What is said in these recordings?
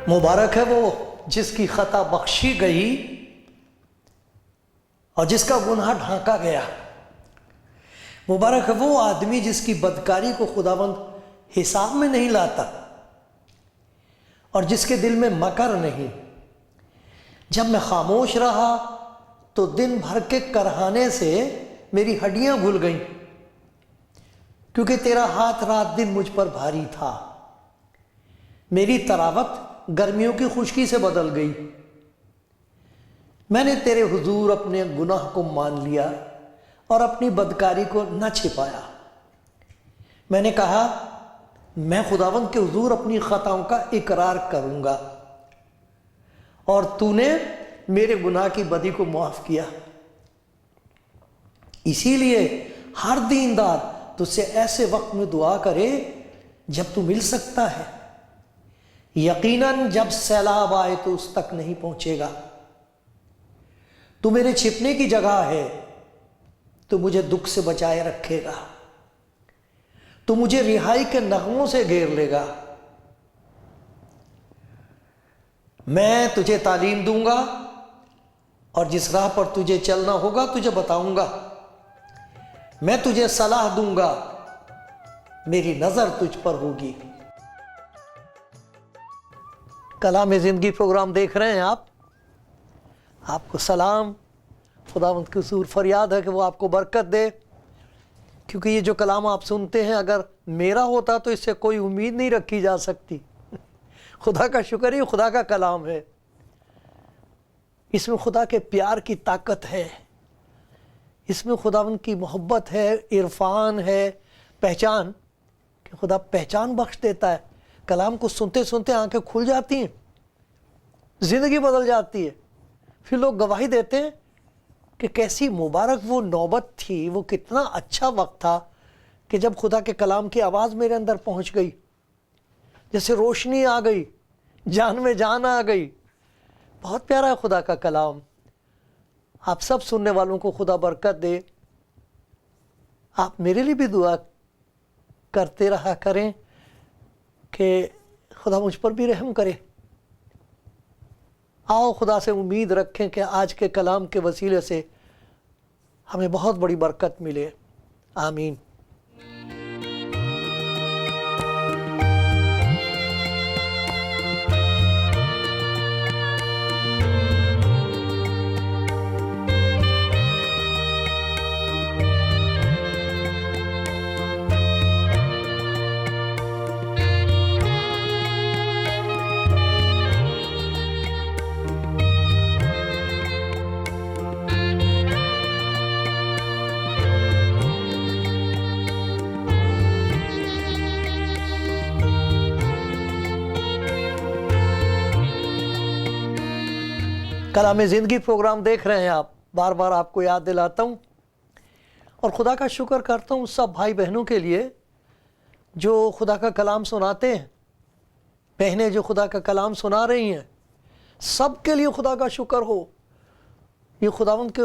مبارک ہے وہ جس کی خطا بخشی گئی اور جس کا گناہ ڈھانکا گیا۔ مبارک ہے وہ آدمی جس کی بدکاری کو خداوند حساب میں نہیں لاتا اور جس کے دل میں مکر نہیں۔ جب میں خاموش رہا تو دن بھر کے کرہانے سے میری ہڈیاں گھل گئیں، کیونکہ تیرا ہاتھ رات دن مجھ پر بھاری تھا۔ میری طراوت گرمیوں کی خشکی سے بدل گئی۔ میں نے تیرے حضور اپنے گناہ کو مان لیا اور اپنی بدکاری کو نہ چھپایا۔ میں نے کہا میں خداوند کے حضور اپنی خطاؤں کا اقرار کروں گا، اور تو نے میرے گناہ کی بدی کو معاف کیا۔ اسی لیے ہر دیندار تجھ سے ایسے وقت میں دعا کرے جب تو مل سکتا ہے۔ یقیناً جب سیلاب آئے تو اس تک نہیں پہنچے گا۔ تو میرے چھپنے کی جگہ ہے، تو مجھے دکھ سے بچائے رکھے گا۔ تو مجھے رہائی کے نغموں سے گھیر لے گا۔ میں تجھے تعلیم دوں گا اور جس راہ پر تجھے چلنا ہوگا تجھے بتاؤں گا۔ میں تجھے صلاح دوں گا، میری نظر تجھ پر ہوگی۔ کلام زندگی پروگرام دیکھ رہے ہیں آپ کو سلام۔ خداوند کے حضور فریاد ہے کہ وہ آپ کو برکت دے، کیونکہ یہ جو کلام آپ سنتے ہیں اگر میرا ہوتا تو اس سے کوئی امید نہیں رکھی جا سکتی۔ خدا کا شکر ہے، خدا کا کلام ہے، اس میں خدا کے پیار کی طاقت ہے، اس میں خداوند کی محبت ہے، عرفان ہے، پہچان، کہ خدا پہچان بخش دیتا ہے۔ کلام کو سنتے سنتے آنکھیں کھل جاتی ہیں، زندگی بدل جاتی ہے۔ پھر لوگ گواہی دیتے ہیں کہ کیسی مبارک وہ نوبت تھی، وہ کتنا اچھا وقت تھا کہ جب خدا کے کلام کی آواز میرے اندر پہنچ گئی، جیسے روشنی آ گئی، جان میں جان آ گئی۔ بہت پیارا ہے خدا کا کلام۔ آپ سب سننے والوں کو خدا برکت دے۔ آپ میرے لیے بھی دعا کرتے رہا کریں کہ خدا مجھ پر بھی رحم کرے۔ آؤ خدا سے امید رکھیں کہ آج کے کلام کے وسیلے سے ہمیں بہت بڑی برکت ملے۔ آمین۔ کلام زندگی پروگرام دیکھ رہے ہیں آپ، بار بار آپ کو یاد دلاتا ہوں اور خدا کا شکر کرتا ہوں سب بھائی بہنوں کے لیے جو خدا کا کلام سناتے ہیں، بہنیں جو خدا کا کلام سنا رہی ہیں، سب کے لیے خدا کا شکر ہو۔ یہ خداوند کے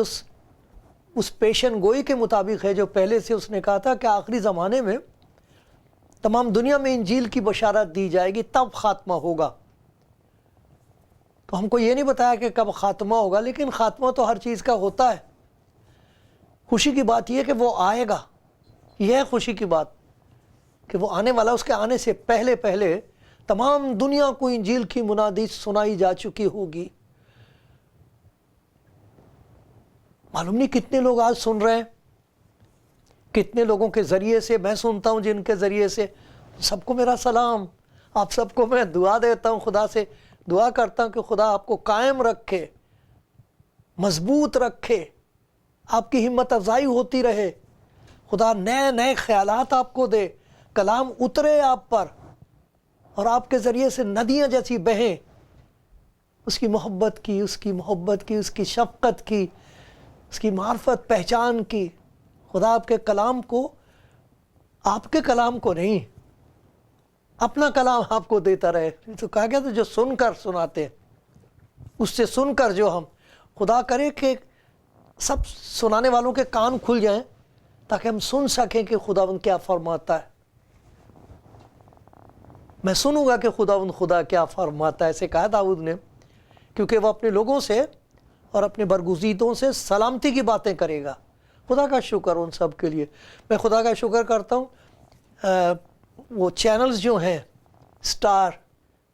اس پیشن گوئی کے مطابق ہے جو پہلے سے اس نے کہا تھا کہ آخری زمانے میں تمام دنیا میں انجیل کی بشارت دی جائے گی، تب خاتمہ ہوگا۔ تو ہم کو یہ نہیں بتایا کہ کب خاتمہ ہوگا، لیکن خاتمہ تو ہر چیز کا ہوتا ہے۔ خوشی کی بات یہ ہے کہ وہ آئے گا، یہ ہے خوشی کی بات کہ وہ آنے والا۔ اس کے آنے سے پہلے پہلے تمام دنیا کو انجیل کی منادی سنائی جا چکی ہوگی۔ معلوم نہیں کتنے لوگ آج سن رہے ہیں، کتنے لوگوں کے ذریعے سے میں سنتا ہوں، جن کے ذریعے سے سب کو میرا سلام۔ آپ سب کو میں دعا دیتا ہوں، خدا سے دعا کرتا ہوں کہ خدا آپ کو قائم رکھے، مضبوط رکھے، آپ کی ہمت افزائی ہوتی رہے، خدا نئے نئے خیالات آپ کو دے، کلام اترے آپ پر اور آپ کے ذریعے سے ندیاں جیسی بہیں، اس کی محبت کی، اس کی شفقت کی، اس کی معرفت پہچان کی. خدا آپ کے کلام کو نہیں، اپنا کلام آپ کو دیتا رہے. تو کہا گیا تو جو سن کر سناتے، اس سے سن کر جو ہم، خدا کرے کہ سب سنانے والوں کے کان کھل جائیں تاکہ ہم سن سکیں کہ خداوند کیا فرماتا ہے. میں سنوں گا کہ خدا کیا فرماتا ہے، ایسے کہا داؤد نے، کیونکہ وہ اپنے لوگوں سے اور اپنے برگزیدوں سے سلامتی کی باتیں کرے گا. خدا کا شکر ان سب کے لیے. میں خدا کا شکر کرتا ہوں وہ چینلز جو ہیں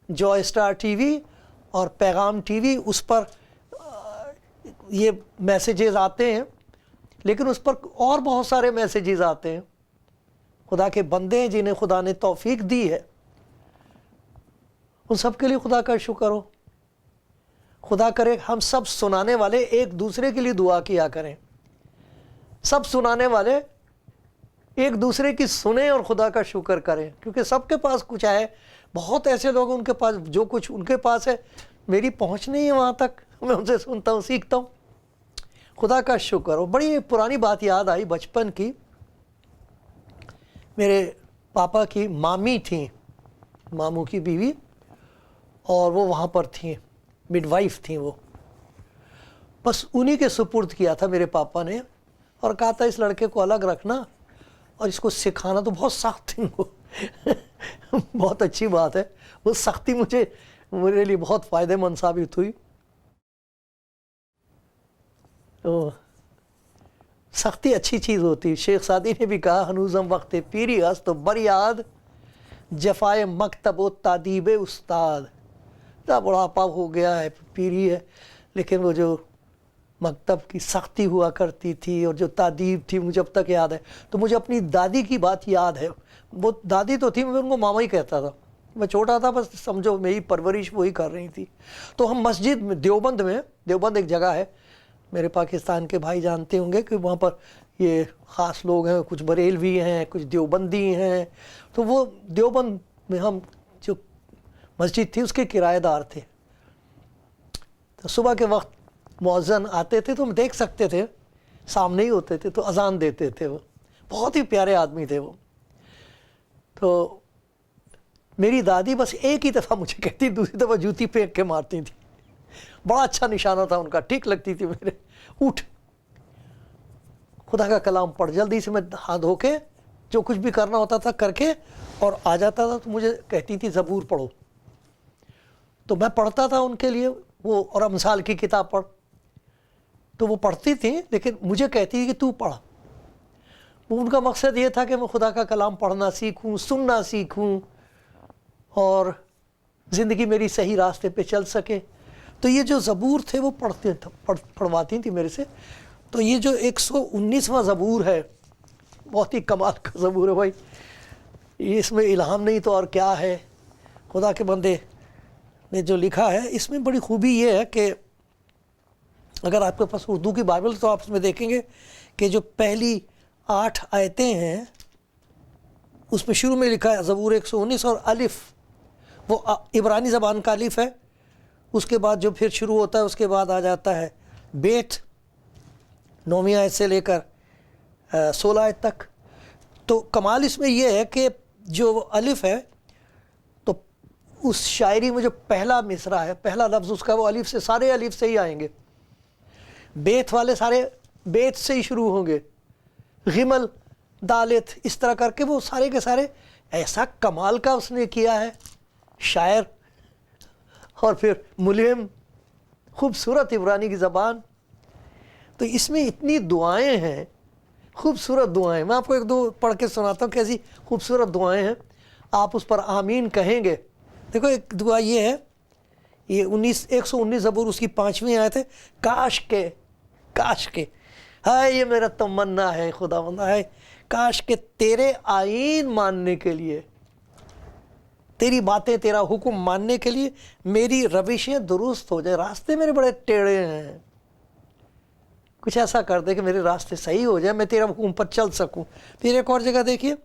جوائے اسٹار ٹی وی اور پیغام ٹی وی، اس پر یہ میسیجز آتے ہیں، لیکن اس پر اور بہت سارے میسیجز آتے ہیں. خدا کے بندے جنہیں خدا نے توفیق دی ہے، ان سب کے لیے خدا کا شکر ہو. خدا کرے ہم سب سنانے والے ایک دوسرے کے لیے دعا کیا کریں. سب سنانے والے ایک دوسرے کی سنیں اور خدا کا شکر کریں، کیونکہ سب کے پاس کچھ ہے. بہت ایسے لوگ ان کے پاس جو کچھ ان کے پاس ہے میری پہنچ نہیں ہے وہاں تک. میں ان سے سنتا ہوں، سیکھتا ہوں. خدا کا شکر ہو. بڑی پرانی بات یاد آئی بچپن کی. میرے پاپا کی مامی تھیں، ماموں کی بیوی، اور وہ وہاں پر تھیں، مڈ وائف تھیں وہ. بس انہی کے سپرد کیا تھا میرے پاپا نے، اور کہا تھا اس لڑکے کو الگ رکھنا اور اس کو سکھانا. تو بہت سخت تھی وہ. بہت اچھی بات ہے، وہ سختی میرے لیے بہت فائدہ مند ثابت ہوئی. تو سختی اچھی چیز ہوتی. شیخ سعدی نے بھی کہا ہنوزم وقت پیری است تو بریاد جفائے مکتب و تادیب استاد. بڑھاپا ہو گیا ہے، پیری ہے، لیکن وہ جو مکتب کی سختی ہوا کرتی تھی اور جو تادیب تھی مجھے اب تک یاد ہے. تو مجھے اپنی دادی کی بات یاد ہے. وہ دادی تو تھی، میں ان کو ماما ہی کہتا تھا. میں چھوٹا تھا، بس سمجھو میری پرورش وہی کر رہی تھی. تو ہم مسجد میں دیوبند ایک جگہ ہے، میرے پاکستان کے بھائی جانتے ہوں گے کہ وہاں پر یہ خاص لوگ ہیں، کچھ بریلوی ہیں، کچھ دیوبندی ہیں. تو وہ دیوبند میں ہم جو مسجد تھی اس کے کرایہ دار تھے. تو صبح کے وقت مؤذن آتے تھے تو ہم دیکھ سکتے تھے، سامنے ہی ہوتے تھے، تو اذان دیتے تھے. وہ بہت ہی پیارے آدمی تھے وہ. تو میری دادی بس ایک ہی دفعہ مجھے کہتی، دوسری دفعہ جوتی پھینک کے مارتی تھی. بڑا اچھا نشانہ تھا ان کا، ٹھیک لگتی تھی میرے. اٹھ، خدا کا کلام پڑھ. جلدی سے میں ہاتھ دھو کے جو کچھ بھی کرنا ہوتا تھا کر کے اور آ جاتا تھا. تو مجھے کہتی تھی زبور پڑھو. تو میں پڑھتا تھا ان کے لیے وہ، اور امثال کی کتاب پڑھ. تو وہ پڑھتی تھیں، لیکن مجھے کہتی تھی کہ تو پڑھ. ان کا مقصد یہ تھا کہ میں خدا کا کلام پڑھنا سیکھوں، سننا سیکھوں، اور زندگی میری صحیح راستے پہ چل سکے. تو یہ جو زبور تھے وہ پڑھواتی تھیں میرے سے. تو یہ جو 119واں زبور ہے، بہت ہی کمال کا زبور ہے بھائی. اس میں الہام نہیں تو اور کیا ہے. خدا کے بندے نے جو لکھا ہے اس میں بڑی خوبی یہ ہے کہ اگر آپ کے پاس اردو کی بائبل تو آپ اس میں دیکھیں گے کہ جو پہلی 8 آیتیں ہیں اس میں شروع میں لکھا ہے زبور 119، اور الف وہ عبرانی زبان کا الف ہے. اس کے بعد جو پھر شروع ہوتا ہے اس کے بعد آ جاتا ہے بیت، 9ویں آیت سے لے کر 16 آیت تک. تو کمال اس میں یہ ہے کہ جو الف ہے تو اس شاعری میں جو پہلا مصرع ہے، پہلا لفظ اس کا وہ الف سے، سارے الف سے ہی آئیں گے. بیت والے سارے بیت سے ہی شروع ہوں گے. غمل، دالت، اس طرح کر کے وہ سارے کے سارے. ایسا کمال کا اس نے کیا ہے شاعر، اور پھر ملہم، خوبصورت عبرانی کی زبان. تو اس میں اتنی دعائیں ہیں، خوبصورت دعائیں. میں آپ کو ایک دو پڑھ کے سناتا ہوں، کیسی خوبصورت دعائیں ہیں. آپ اس پر آمین کہیں گے. دیکھو ایک دعا یہ ہے، یہ 119 زبور اس کی 5ویں آیت ہے. کاش کے ہائے، یہ میرا تمنا ہے خدا بندہ ہے، کاش کہ تیرے آئین ماننے کے لیے، تیری باتیں، تیرا حکم ماننے کے لیے میری روشیں درست ہو جائے. راستے میرے بڑے ٹیڑھے ہیں، کچھ ایسا کر دے کہ میرے راستے صحیح ہو جائے، میں تیرا حکم پر چل سکوں. پھر ایک اور جگہ دیکھیے،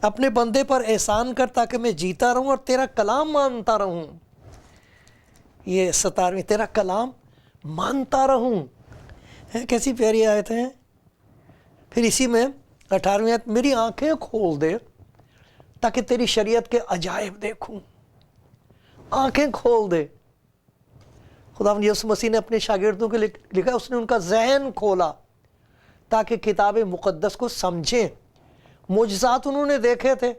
اپنے بندے پر احسان کر تاکہ میں جیتا رہوں اور تیرا کلام مانتا رہوں. یہ 17ویں، تیرا کلام مانتا رہوں. کیسی پیاری آیت ہیں. پھر اسی میں 18ویں آیت، میری آنکھیں کھول دے تاکہ تیری شریعت کے عجائب دیکھوں. آنکھیں کھول دے. خداوند یسوع مسیح نے اپنے شاگردوں کے لکھا، اس نے ان کا ذہن کھولا تاکہ کتاب مقدس کو سمجھیں. معجزات انہوں نے دیکھے تھے،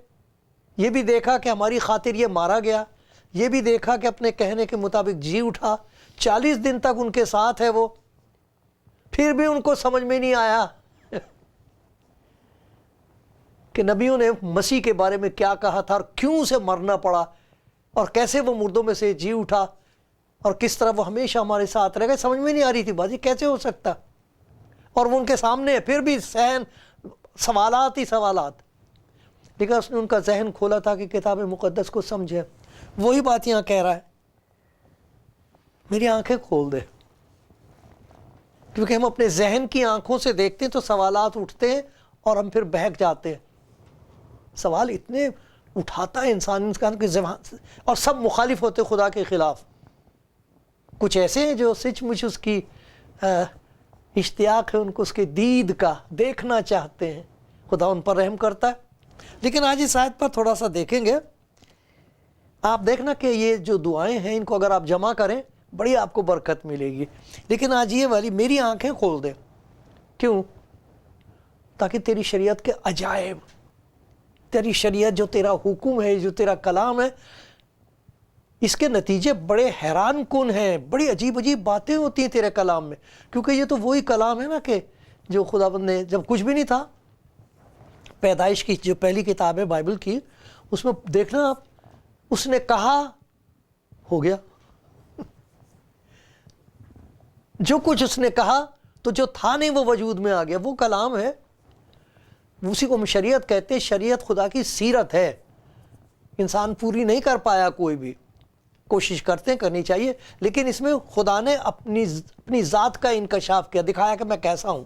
یہ بھی دیکھا کہ ہماری خاطر یہ مارا گیا، یہ بھی دیکھا کہ اپنے کہنے کے مطابق جی اٹھا. 40 دن تک ان کے ساتھ ہے وہ، پھر بھی ان کو سمجھ میں نہیں آیا کہ نبیوں نے مسیح کے بارے میں کیا کہا تھا اور کیوں اسے مرنا پڑا، اور کیسے وہ مردوں میں سے جی اٹھا، اور کس طرح وہ ہمیشہ ہمارے ساتھ رہ گئے. سمجھ میں نہیں آ رہی تھی بات، یہ کیسے ہو سکتا. اور وہ ان کے سامنے ہے، پھر بھی ذہن سوالات ہی سوالات. لیکن اس نے ان کا ذہن کھولا تھا کہ کتاب مقدس کو سمجھے. وہی بات یہاں کہہ رہا ہے، میری آنکھیں کھول دے. کیونکہ ہم اپنے ذہن کی آنکھوں سے دیکھتے ہیں تو سوالات اٹھتے ہیں اور ہم پھر بہک جاتے ہیں. سوال اتنے اٹھاتا ہے انسان کے ذہن، اور سب مخالف ہوتے خدا کے خلاف. کچھ ایسے ہیں جو سچ مچ اس کی اشتیاق ہے، ان کو اس کے دید کا دیکھنا چاہتے ہیں. خدا ان پر رحم کرتا ہے. لیکن آج اس آیت پر تھوڑا سا دیکھیں گے. آپ دیکھنا کہ یہ جو دعائیں ہیں ان کو اگر آپ جمع کریں بڑی آپ کو برکت ملے گی. لیکن آج یہ والی، میری آنکھیں کھول دے. کیوں؟ تاکہ تیری شریعت کے عجائب، تیری شریعت جو تیرا حکم ہے، جو تیرا کلام ہے، اس کے نتیجے بڑے حیران کن ہیں. بڑی عجیب عجیب باتیں ہوتی ہیں تیرے کلام میں. کیونکہ یہ تو وہی کلام ہے نا کہ جو خداوند نے جب کچھ بھی نہیں تھا، پیدائش کی جو پہلی کتاب ہے بائبل کی، اس میں دیکھنا آپ، اس نے کہا ہو گیا. جو کچھ اس نے کہا تو جو تھا نہیں وہ وجود میں آ گیا. وہ کلام ہے، اسی کو ہم شریعت کہتے ہیں. شریعت خدا کی سیرت ہے. انسان پوری نہیں کر پایا، کوئی بھی کوشش کرتے ہیں، کرنی چاہیے، لیکن اس میں خدا نے اپنی ذات کا انکشاف کیا، دکھایا کہ میں کیسا ہوں.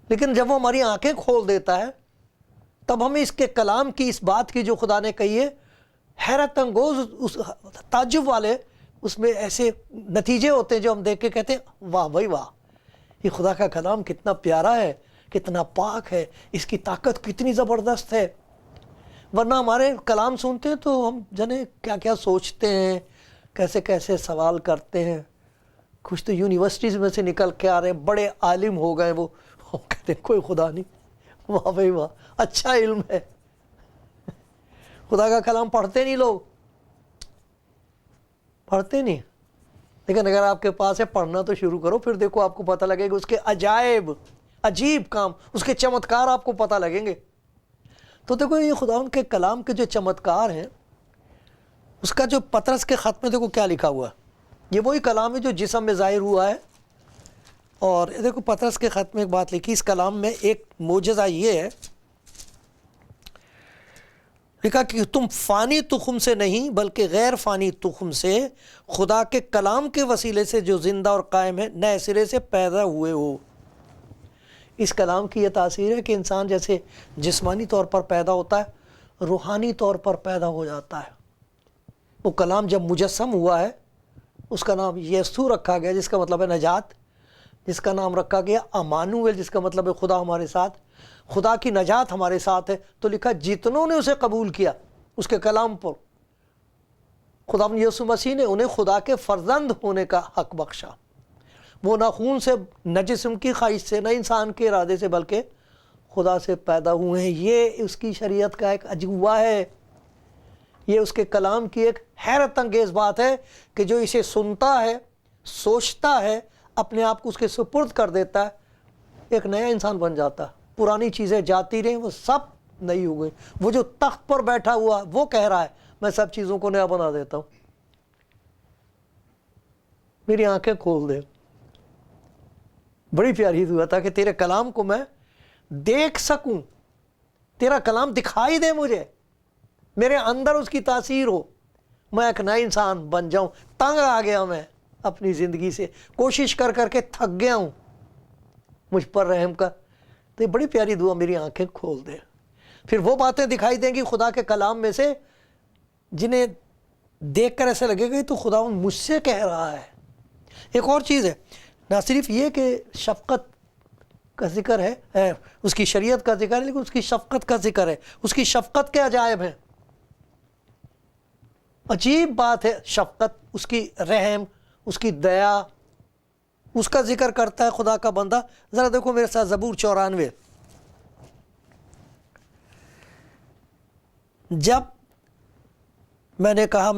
لیکن جب وہ ہماری آنکھیں کھول دیتا ہے تب ہمیں اس کے کلام کی، اس بات کی جو خدا نے کہی ہے، حیرت انگوز، تعجب والے اس میں ایسے نتیجے ہوتے ہیں جو ہم دیکھ کے کہتے ہیں واہ بھائی واہ، یہ خدا کا کلام کتنا پیارا ہے، کتنا پاک ہے، اس کی طاقت کتنی زبردست ہے. ورنہ ہمارے کلام سنتے ہیں تو ہم جانے کیا کیا سوچتے ہیں، کیسے کیسے سوال کرتے ہیں. کچھ تو یونیورسٹیز میں سے نکل کے آ رہے ہیں، بڑے عالم ہو گئے، وہ کہتے ہیں کوئی خدا نہیں. واہ بھائی واہ، اچھا علم ہے. خدا کا کلام پڑھتے نہیں لوگ، پڑھتے نہیں. لیکن اگر آپ کے پاس ہے، پڑھنا تو شروع کرو، پھر دیکھو آپ کو پتہ لگے گا اس کے عجائب، عجیب کام، اس کے چمتکار آپ کو پتہ لگیں گے. تو دیکھو یہ خداوند کے کلام کے جو چمتکار ہیں، اس کا جو پطرس کے خط میں دیکھو کیا لکھا ہوا ہے. یہ وہی کلام ہے جو جسم میں ظاہر ہوا ہے. اور دیکھو پطرس کے خط میں ایک بات لکھی، اس کلام میں ایک معجزہ یہ ہے لکھا کہ تم فانی تخم سے نہیں بلکہ غیر فانی تخم سے خدا کے کلام کے وسیلے سے جو زندہ اور قائم ہے نئے سرے سے پیدا ہوئے ہو. اس کلام کی یہ تاثیر ہے کہ انسان جیسے جسمانی طور پر پیدا ہوتا ہے، روحانی طور پر پیدا ہو جاتا ہے. وہ کلام جب مجسم ہوا ہے، اس کا نام یسوع رکھا گیا جس کا مطلب ہے نجات، جس کا نام رکھا گیا امانویل جس کا مطلب ہے خدا ہمارے ساتھ، خدا کی نجات ہمارے ساتھ ہے. تو لکھا جتنوں نے اسے قبول کیا اس کے کلام پر، خدا یسوع مسیح نے انہیں خدا کے فرزند ہونے کا حق بخشا. وہ نہ خون سے، نہ جسم کی خواہش سے، نہ انسان کے ارادے سے، بلکہ خدا سے پیدا ہوئے ہیں. یہ اس کی شریعت کا ایک عجوبہ ہے. یہ اس کے کلام کی ایک حیرت انگیز بات ہے کہ جو اسے سنتا ہے، سوچتا ہے، اپنے آپ کو اس کے سپرد کر دیتا ہے، ایک نیا انسان بن جاتا ہے. پرانی چیزیں جاتی رہیں، وہ سب نئی ہو گئی. وہ جو تخت پر بیٹھا ہوا وہ کہہ رہا ہے میں سب چیزوں کو نیا بنا دیتا ہوں. میری آنکھیں کھول دے. بڑی پیاری دعا تھا کہ تیرے کلام کو میں دیکھ سکوں، تیرا کلام دکھائی دے مجھے، میرے اندر اس کی تاثیر ہو، میں ایک نیا انسان بن جاؤں. تنگ آ گیا میں اپنی زندگی سے، کوشش کر کر کے تھک گیا ہوں، مجھ پر رحم کر. تو یہ بڑی پیاری دعا، میری آنکھیں کھول دے. پھر وہ باتیں دکھائی دیں گی خدا کے کلام میں سے جنہیں دیکھ کر ایسا لگے گا تو خداوند مجھ سے کہہ رہا ہے۔ ایک اور چیز ہے، نہ صرف یہ کہ شفقت کا ذکر ہے، اس کی شریعت کا ذکر ہے، لیکن اس کی شفقت کا ذکر ہے، اس کی شفقت کے عجائب ہیں۔ عجیب بات ہے شفقت، اس کی رحم، اس کی دیا، اس کا ذکر کرتا ہے خدا کا بندہ۔ ذرا دیکھو میرے ساتھ زبور 94۔ جب میں نے کہا،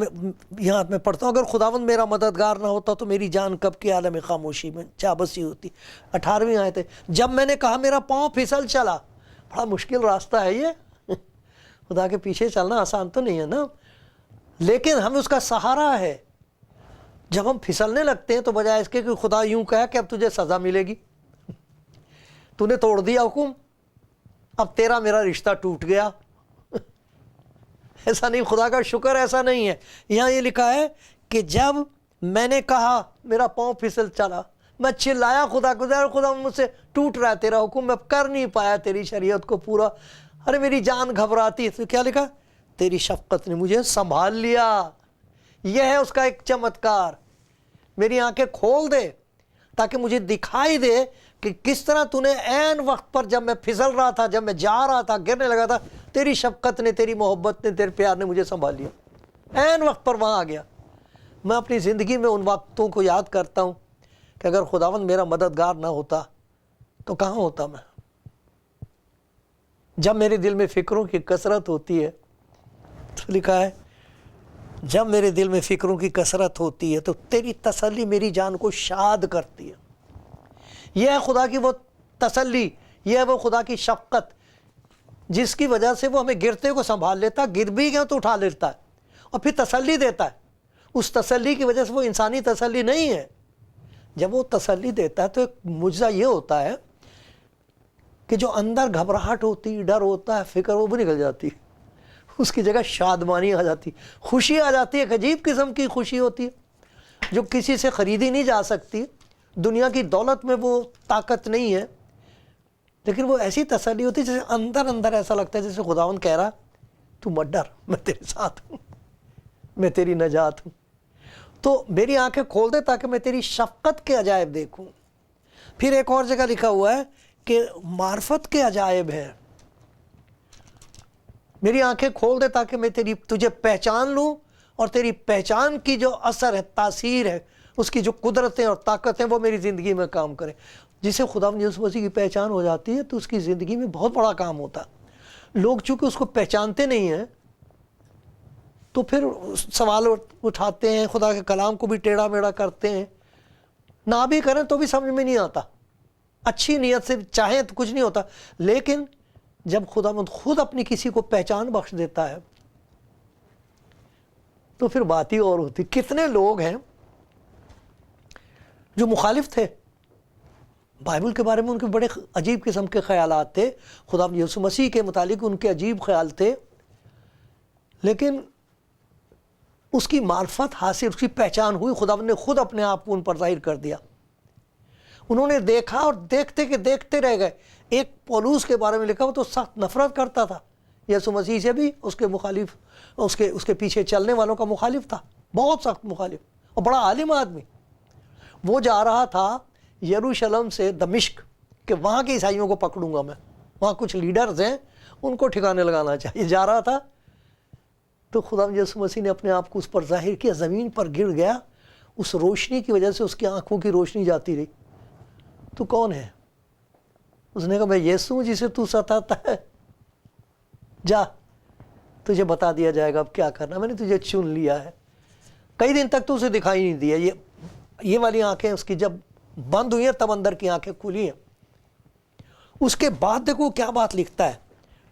یہاں میں پڑھتا ہوں، اگر خداوند میرا مددگار نہ ہوتا تو میری جان کب کے عالم خاموشی میں چا بسی ہوتی۔ 18ویں آیت ہے، جب میں نے کہا میرا پاؤں پھسل چلا۔ بڑا مشکل راستہ ہے یہ، خدا کے پیچھے چلنا آسان تو نہیں ہے نا، لیکن ہمیں اس کا سہارا ہے۔ جب ہم پھسلنے لگتے ہیں تو بجائے اس کے کہ خدا یوں کہا کہ اب تجھے سزا ملے گی، تو نے توڑ دیا حکم، اب تیرا میرا رشتہ ٹوٹ گیا، ایسا نہیں، خدا کا شکر ایسا نہیں ہے۔ یہاں یہ لکھا ہے کہ جب میں نے کہا میرا پاؤں پھسل چلا، میں چلایا خدا کو، خدا مجھ سے ٹوٹ رہا ہے تیرا حکم، میں کر نہیں پایا تیری شریعت کو پورا، ارے میری جان گھبراتی ہے۔ تو کیا لکھا؟ تیری شفقت نے مجھے سنبھال لیا۔ یہ ہے اس کا ایک چمتکار، میری آنکھیں کھول دے تاکہ مجھے دکھائی دے کہ کس طرح تو نے عین وقت پر، جب میں پھسل رہا تھا، جب میں جا رہا تھا، گرنے لگا تھا، تیری شفقت نے، تیری محبت نے، تیرے پیار نے مجھے سنبھال لیا، عین وقت پر وہاں آ گیا۔ میں اپنی زندگی میں ان وقتوں کو یاد کرتا ہوں کہ اگر خداوند میرا مددگار نہ ہوتا تو کہاں ہوتا میں۔ جب میرے دل میں فکروں کی کثرت ہوتی ہے، تو لکھا ہے جب میرے دل میں فکروں کی کثرت ہوتی ہے تو تیری تسلی میری جان کو شاد کرتی ہے۔ یہ ہے خدا کی وہ تسلی، یہ ہے وہ خدا کی شفقت جس کی وجہ سے وہ ہمیں گرتے کو سنبھال لیتا، گر بھی گئے تو اٹھا لیتا ہے اور پھر تسلی دیتا ہے۔ اس تسلی کی وجہ سے وہ انسانی تسلی نہیں ہے۔ جب وہ تسلی دیتا ہے تو ایک معجزہ یہ ہوتا ہے کہ جو اندر گھبراہٹ ہوتی، ڈر ہوتا ہے، فکر، وہ بھی نکل جاتی، اس کی جگہ شادمانی آ جاتی، خوشی آ جاتی ہے۔ ایک عجیب قسم کی خوشی ہوتی ہے جو کسی سے خریدی نہیں جا سکتی، دنیا کی دولت میں وہ طاقت نہیں ہے، لیکن وہ ایسی تسلی ہوتی ہے جیسے اندر اندر ایسا لگتا ہے جیسے خداوند کہہ رہا تو مت ڈر، میں تیرے ساتھ ہوں، میں تیری نجات ہوں۔ تو میری آنکھیں کھول دے تاکہ میں تیری شفقت کے عجائب دیکھوں۔ پھر ایک اور جگہ لکھا ہوا ہے کہ معرفت کے عجائب ہے۔ میری آنکھیں کھول دے تاکہ میں تجھے پہچان لوں، اور تیری پہچان کی جو اثر ہے، تاثیر ہے، اس کی جو قدرتیں اور طاقتیں وہ میری زندگی میں کام کریں۔ جسے خداوند یسوع مسیح کی پہچان ہو جاتی ہے تو اس کی زندگی میں بہت بڑا کام ہوتا ہے۔ لوگ چونکہ اس کو پہچانتے نہیں ہیں تو پھر سوال اٹھاتے ہیں، خدا کے کلام کو بھی ٹیڑھا میڑھا کرتے ہیں، نہ بھی کریں تو بھی سمجھ میں نہیں آتا، اچھی نیت سے چاہیں تو کچھ نہیں ہوتا۔ لیکن جب خداوند خود اپنی کسی کو پہچان بخش دیتا ہے تو پھر بات ہی اور ہوتی۔ کتنے لوگ ہیں جو مخالف تھے بائبل کے بارے میں، ان کے بڑے عجیب قسم کے خیالات تھے، خداوند یسوع مسیح کے متعلق ان کے عجیب خیال تھے، لیکن اس کی معرفت حاصل، اس کی پہچان ہوئی، خداوند نے خود اپنے آپ کو ان پر ظاہر کر دیا۔ انہوں نے دیکھا اور دیکھتے کہ دیکھتے رہ گئے۔ ایک پولوس کے بارے میں لکھا، وہ تو سخت نفرت کرتا تھا یسوع مسیح سے بھی، اس کے مخالف، اس کے پیچھے چلنے والوں کا مخالف تھا، بہت سخت مخالف، اور بڑا عالم آدمی۔ وہ جا رہا تھا یروشلم سے دمشق کہ وہاں کے عیسائیوں کو پکڑوں گا میں، وہاں کچھ لیڈرز ہیں ان کو ٹھکانے لگانا چاہیے، جا رہا تھا۔ تو خدا یسوع مسیح نے اپنے آپ کو اس پر ظاہر کیا، زمین پر گر گیا، اس روشنی کی وجہ سے اس کی آنکھوں کی روشنی جاتی رہی۔ تو کون ہے؟ اس نے کہا میں یسوع ہوں جسے تو ستاتا ہے، جا تجھے بتا دیا جائے گا اب کیا کرنا، میں نے تجھے چن لیا ہے۔ کئی دن تک تو اسے دکھائی نہیں دیا، یہ والی آنکھیں اس کی جب بند ہوئی ہیں تب اندر کی آنکھیں کھلی ہیں۔ اس کے بعد دیکھو کیا بات لکھتا ہے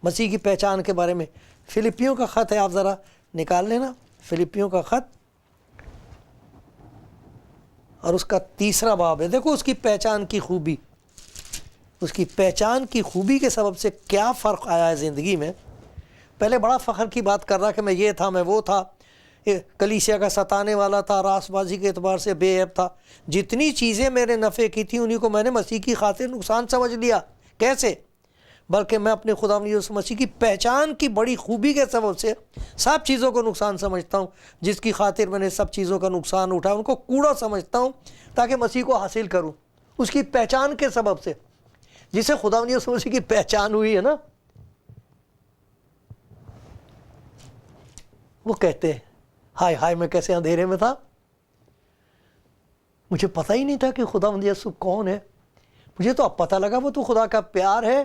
مسیح کی پہچان کے بارے میں۔ فلپیوں کا خط ہے، آپ ذرا نکال لینا، فلپیوں کا خط اور اس کا 3 باب ہے۔ دیکھو اس کی پہچان کی خوبی، اس کی پہچان کی خوبی کے سبب سے کیا فرق آیا ہے زندگی میں۔ پہلے بڑا فخر کی بات کر رہا کہ میں یہ تھا، میں وہ تھا، کلیسیا کا ستانے والا تھا، راس بازی کے اعتبار سے بے عیب تھا، جتنی چیزیں میرے نفع کی تھیں انہی کو میں نے مسیح کی خاطر نقصان سمجھ لیا۔ کیسے؟ بلکہ میں اپنے خداوند یسوع مسیح کی پہچان کی بڑی خوبی کے سبب سے سب چیزوں کو نقصان سمجھتا ہوں، جس کی خاطر میں نے سب چیزوں کا نقصان اٹھایا، ان کو کوڑا سمجھتا ہوں تاکہ مسیح کو حاصل کروں، اس کی پہچان کے سبب سے، جسے خداوند یسوع مسیح کی پہچان ہوئی ہے نا، وہ کہتے ہیں ہائے ہائے میں کیسے اندھیرے میں تھا، مجھے پتہ ہی نہیں تھا کہ خداوند یسوع کون ہے، مجھے تو اب پتہ لگا وہ تو خدا کا پیار ہے،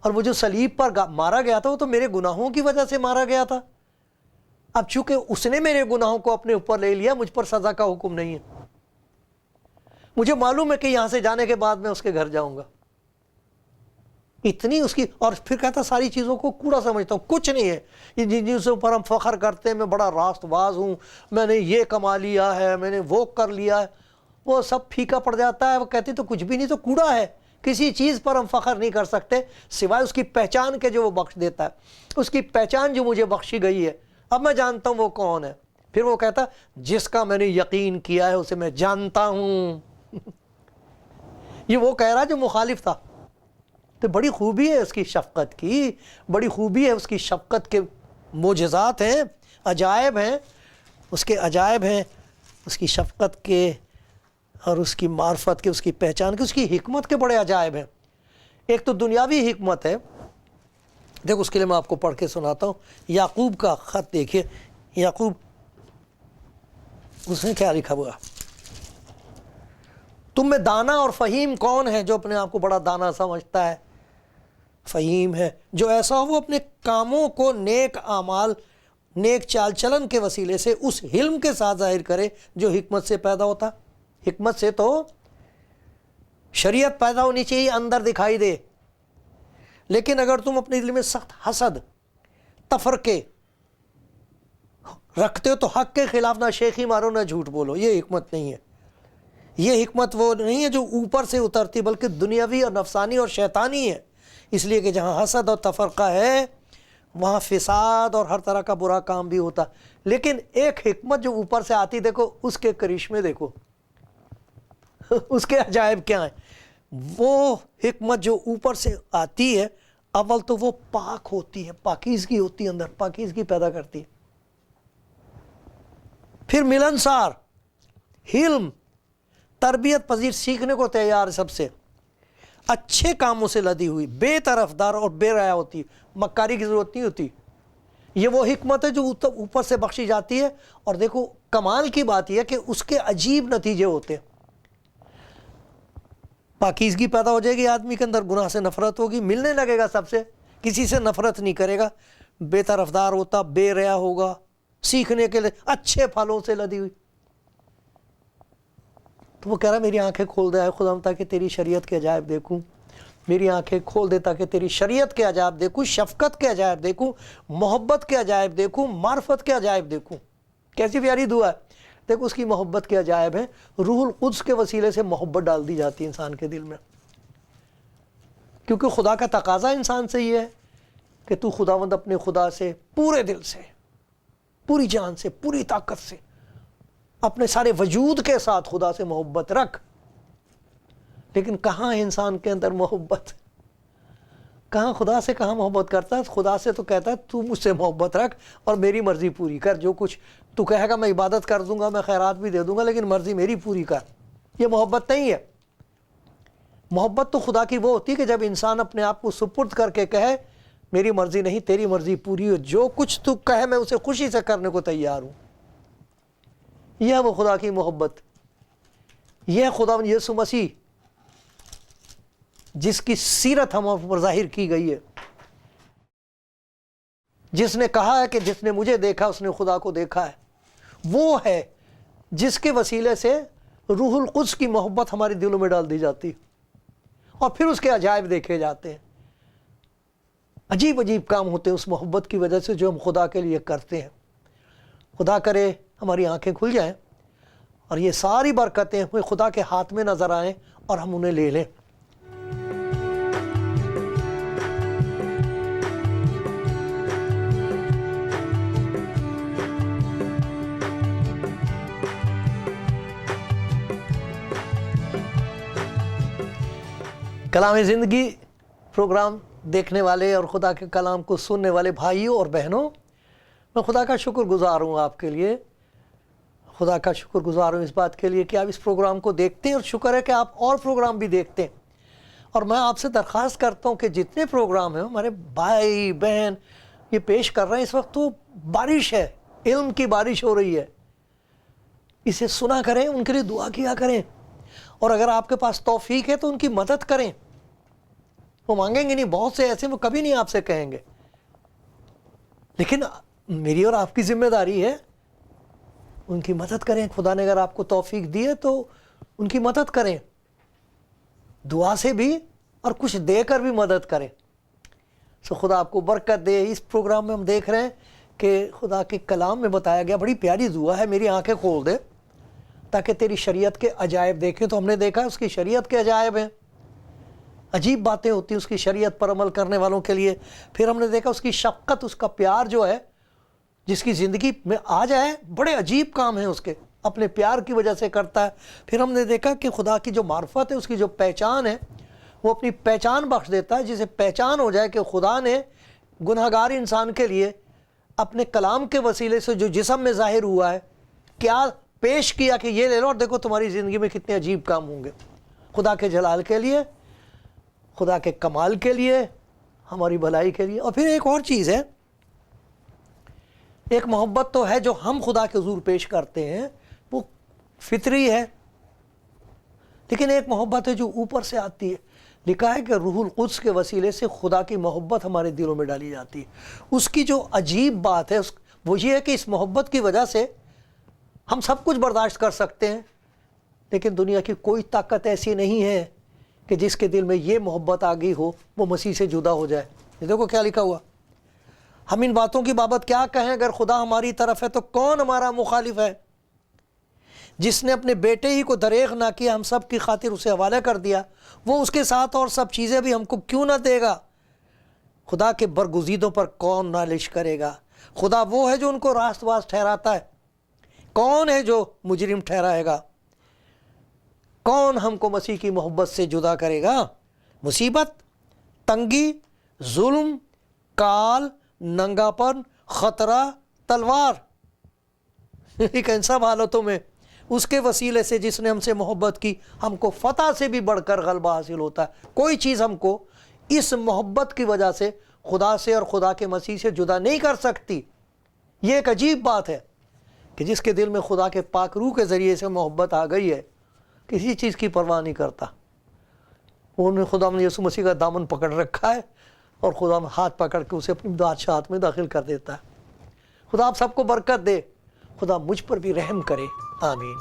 اور وہ جو صلیب پر مارا گیا تھا وہ تو میرے گناہوں کی وجہ سے مارا گیا تھا، اب چونکہ اس نے میرے گناہوں کو اپنے اوپر لے لیا، مجھ پر سزا کا حکم نہیں ہے، مجھے معلوم ہے کہ یہاں سے جانے کے بعد میں اس کے گھر جاؤں گا، اتنی اس کی، اور پھر کہتا ساری چیزوں کو کوڑا سمجھتا ہوں، کچھ نہیں ہے، یہ جن چیزوں پر ہم فخر کرتے ہیں، میں بڑا راست باز ہوں، میں نے یہ کما لیا ہے، میں نے وہ کر لیا ہے، وہ سب پھیکا پڑ جاتا ہے، وہ کہتے تو کچھ بھی نہیں، تو کوڑا ہے، کسی چیز پر ہم فخر نہیں کر سکتے سوائے اس کی پہچان کے جو وہ بخش دیتا ہے، اس کی پہچان جو مجھے بخشی گئی ہے، اب میں جانتا ہوں وہ کون ہے، پھر وہ کہتا جس کا میں نے یقین کیا ہے اسے میں جانتا ہوں یہ وہ کہہ رہا جو مخالف تھا، تو بڑی خوبی ہے اس کی شفقت کی، بڑی خوبی ہے اس کی شفقت کے معجزات ہیں، عجائب ہیں، اس کے عجائب ہیں، اس کی شفقت کے اور اس کی معرفت کے، اس کی پہچان کے، اس کی حکمت کے بڑے عجائب ہیں۔ ایک تو دنیاوی حکمت ہے، دیکھو اس کے لیے میں آپ کو پڑھ کے سناتا ہوں، یعقوب کا خط دیکھیے، یعقوب اس نے کیا لکھا ہوا، تم میں دانا اور فہیم کون ہے جو اپنے آپ کو بڑا دانا سمجھتا ہے، فہیم ہے جو ایسا ہو وہ اپنے کاموں کو نیک اعمال، نیک چال چلن کے وسیلے سے اس علم کے ساتھ ظاہر کرے جو حکمت سے پیدا ہوتا، حکمت سے تو شریعت پیدا ہونی چاہیے، اندر دکھائی دے، لیکن اگر تم اپنے دل میں سخت حسد، تفرقے رکھتے ہو تو حق کے خلاف نہ شیخی مارو نہ جھوٹ بولو، یہ حکمت نہیں ہے، یہ حکمت وہ نہیں ہے جو اوپر سے اترتی، بلکہ دنیاوی اور نفسانی اور شیطانی ہے، اس لیے کہ جہاں حسد اور تفرقہ ہے وہاں فساد اور ہر طرح کا برا کام بھی ہوتا، لیکن ایک حکمت جو اوپر سے آتی، دیکھو اس کے کرشمے، دیکھو اس کے عجائب کیا ہیں، وہ حکمت جو اوپر سے آتی ہے اول تو وہ پاک ہوتی ہے، پاکیزگی ہوتی ہے، اندر پاکیزگی پیدا کرتی ہے، پھر ملنسار، حلم، تربیت پذیر، سیکھنے کو تیار، سب سے اچھے کاموں سے لدی ہوئی، بے طرفدار اور بے ریا ہوتی ہے، مکاری کی ضرورت نہیں ہوتی، یہ وہ حکمت ہے جو اوپر سے بخشی جاتی ہے، اور دیکھو کمال کی بات یہ ہے کہ اس کے عجیب نتیجے ہوتے ہیں، پاکیزگی پیدا ہو جائے گی آدمی کے اندر، گناہ سے نفرت ہوگی، ملنے لگے گا سب سے، کسی سے نفرت نہیں کرے گا، بے طرفدار ہوتا، بے ریا ہوگا، سیکھنے کے لیے اچھے پھلوں سے لدی ہوئی، تو وہ کہہ رہا میری آنکھیں کھول دے خدا تاکہ تیری شریعت کے عجائب دیکھوں، میری آنکھیں کھول دے تاکہ تیری شریعت کے عجائب دیکھوں، شفقت کے عجائب دیکھوں، محبت کے عجائب دیکھوں، معرفت کے عجائب دیکھوں، کیسی پیاری دعا ہے، دیکھو اس کی محبت کے عجائب ہیں، روح القدس کے وسیلے سے محبت ڈال دی جاتی ہے انسان کے دل میں، کیونکہ خدا کا تقاضا انسان سے یہ ہے کہ تو خداوند اپنے خدا سے پورے دل سے، پوری جان سے، پوری طاقت سے، اپنے سارے وجود کے ساتھ خدا سے محبت رکھ، لیکن کہاں ہے انسان کے اندر محبت، کہاں خدا سے کہاں محبت کرتا ہے، خدا سے تو کہتا ہے تو مجھ سے محبت رکھ اور میری مرضی پوری کر، جو کچھ تو کہے گا میں عبادت کر دوں گا، میں خیرات بھی دے دوں گا، لیکن مرضی میری پوری کر، یہ محبت نہیں ہے، محبت تو خدا کی وہ ہوتی ہے کہ جب انسان اپنے آپ کو سپرد کر کے کہے میری مرضی نہیں تیری مرضی پوری ہو، جو کچھ تو کہے میں اسے خوشی سے کرنے کو تیار ہوں، یہ ہے وہ خدا کی محبت، یہ ہے خداوند یسوع مسیح جس کی سیرت ہم پر ظاہر کی گئی ہے، جس نے کہا ہے کہ جس نے مجھے دیکھا اس نے خدا کو دیکھا ہے، وہ ہے جس کے وسیلے سے روح القدس کی محبت ہمارے دلوں میں ڈال دی جاتی اور پھر اس کے عجائب دیکھے جاتے ہیں، عجیب عجیب کام ہوتے ہیں اس محبت کی وجہ سے جو ہم خدا کے لیے کرتے ہیں، خدا کرے ہماری آنکھیں کھل جائیں اور یہ ساری برکتیں ہمیں خدا کے ہاتھ میں نظر آئیں اور ہم انہیں لے لیں۔ کلام زندگی پروگرام دیکھنے والے اور خدا کے کلام کو سننے والے بھائیوں اور بہنوں، میں خدا کا شکر گزار ہوں آپ کے لیے، خدا کا شکر گزار ہوں اس بات کے لیے کہ آپ اس پروگرام کو دیکھتے ہیں، اور شکر ہے کہ آپ اور پروگرام بھی دیکھتے ہیں۔ اور میں آپ سے درخواست کرتا ہوں کہ جتنے پروگرام ہیں ہمارے بھائی بہن یہ پیش کر رہے ہیں، اس وقت تو بارش ہے، علم کی بارش ہو رہی ہے، اسے سنا کریں، ان کے لیے دعا کیا کریں، اور اگر آپ کے پاس توفیق ہے تو ان کی مدد کریں۔ وہ مانگیں گے نہیں، بہت سے ایسے وہ کبھی نہیں آپ سے کہیں گے، لیکن میری اور آپ کی ذمہ داری ہے ان کی مدد کریں۔ خدا نے اگر آپ کو توفیق دی ہے تو ان کی مدد کریں، دعا سے بھی اور کچھ دے کر بھی مدد کریں۔ خدا آپ کو برکت دے۔ اس پروگرام میں ہم دیکھ رہے ہیں کہ خدا کے کلام میں بتایا گیا، بڑی پیاری دعا ہے، میری آنکھیں کھول دے تاکہ تیری شریعت کے عجائب دیکھیں۔ تو ہم نے دیکھا اس کی شریعت کے عجائب ہیں، عجیب باتیں ہوتی ہیں اس کی شریعت پر عمل کرنے والوں کے لیے۔ پھر ہم نے دیکھا اس کی شفقت، اس کا پیار جو ہے، جس کی زندگی میں آ جائے بڑے عجیب کام ہیں اس کے، اپنے پیار کی وجہ سے کرتا ہے۔ پھر ہم نے دیکھا کہ خدا کی جو معرفت ہے، اس کی جو پہچان ہے، وہ اپنی پہچان بخش دیتا ہے، جسے پہچان ہو جائے کہ خدا نے گنہگار انسان کے لیے اپنے کلام کے وسیلے سے جو جسم میں ظاہر ہوا ہے، کیا پیش کیا کہ یہ لے لو اور دیکھو تمہاری زندگی میں کتنے عجیب کام ہوں گے، خدا کے جلال کے لیے، خدا کے کمال کے لیے، ہماری بھلائی کے لیے۔ اور پھر ایک اور چیز ہے، ایک محبت تو ہے جو ہم خدا کے حضور پیش کرتے ہیں، وہ فطری ہے، لیکن ایک محبت ہے جو اوپر سے آتی ہے۔ لکھا ہے کہ روح القدس کے وسیلے سے خدا کی محبت ہمارے دلوں میں ڈالی جاتی ہے۔ اس کی جو عجیب بات ہے وہ یہ ہے کہ اس محبت کی وجہ سے ہم سب کچھ برداشت کر سکتے ہیں، لیکن دنیا کی کوئی طاقت ایسی نہیں ہے کہ جس کے دل میں یہ محبت آ گئی ہو وہ مسیح سے جدا ہو جائے۔ یہ دیکھو کیا لکھا ہوا، ہم ان باتوں کی بابت کیا کہیں، اگر خدا ہماری طرف ہے تو کون ہمارا مخالف ہے؟ جس نے اپنے بیٹے ہی کو دریغ نہ کیا، ہم سب کی خاطر اسے حوالے کر دیا، وہ اس کے ساتھ اور سب چیزیں بھی ہم کو کیوں نہ دے گا؟ خدا کے برگزیدوں پر کون نالش کرے گا؟ خدا وہ ہے جو ان کو راست باز ٹھہراتا ہے، کون ہے جو مجرم ٹھہرائے گا؟ کون ہم کو مسیح کی محبت سے جدا کرے گا؟ مصیبت، تنگی، ظلم، کال، ننگاپن، خطرہ، تلوار۔ ایک ان سب حالتوں میں اس کے وسیلے سے جس نے ہم سے محبت کی، ہم کو فتح سے بھی بڑھ کر غلبہ حاصل ہوتا ہے۔ کوئی چیز ہم کو اس محبت کی وجہ سے خدا سے اور خدا کے مسیح سے جدا نہیں کر سکتی۔ یہ ایک عجیب بات ہے کہ جس کے دل میں خدا کے پاک روح کے ذریعے سے محبت آ گئی ہے، کسی چیز کی پرواہ نہیں کرتا۔ انہوں نے خدا نے یسوع مسیح کا دامن پکڑ رکھا ہے، اور خدا ہاتھ پکڑ کے اسے اپنی بادشاہت میں داخل کر دیتا ہے۔ خدا آپ سب کو برکت دے، خدا مجھ پر بھی رحم کرے، آمین۔